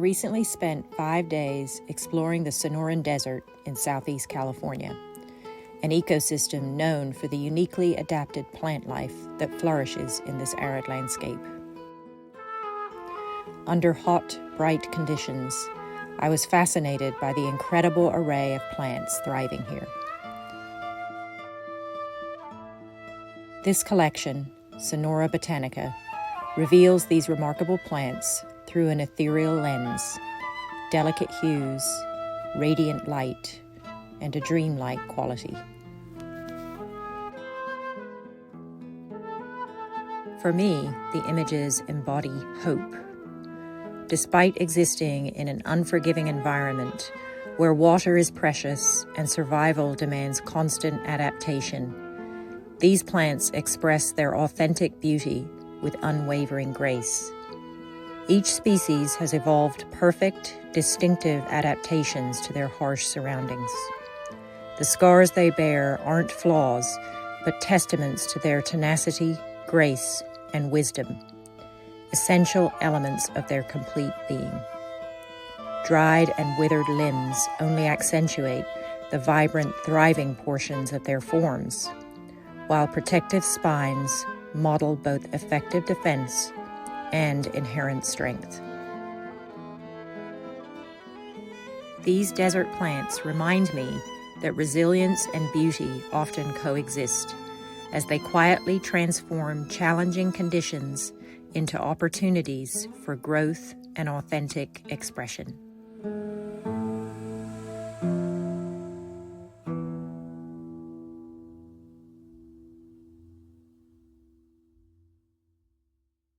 recently spent 5 days exploring the Sonoran Desert in southeast California, an ecosystem known for the uniquely adapted plant life that flourishes in this arid landscape. Under hot, bright conditions, I was fascinated by the incredible array of plants thriving here. This collection, Sonora Botanica, reveals these remarkable plants through an ethereal lens, delicate hues, radiant light, and a dreamlike quality. For me, the images embody hope. Despite existing in an unforgiving environment where water is precious and survival demands constant adaptation, these plants express their authentic beauty with unwavering grace. Each species has evolved perfect, distinctive adaptations to their harsh surroundings. The scars they bear aren't flaws, but testaments to their tenacity, grace, and wisdom, essential elements of their complete being. Dried and withered limbs only accentuate the vibrant, thriving portions of their forms, while protective spines model both effective defense and inherent strength. These desert plants remind me that resilience and beauty often coexist, as they quietly transform challenging conditions into opportunities for growth and authentic expression.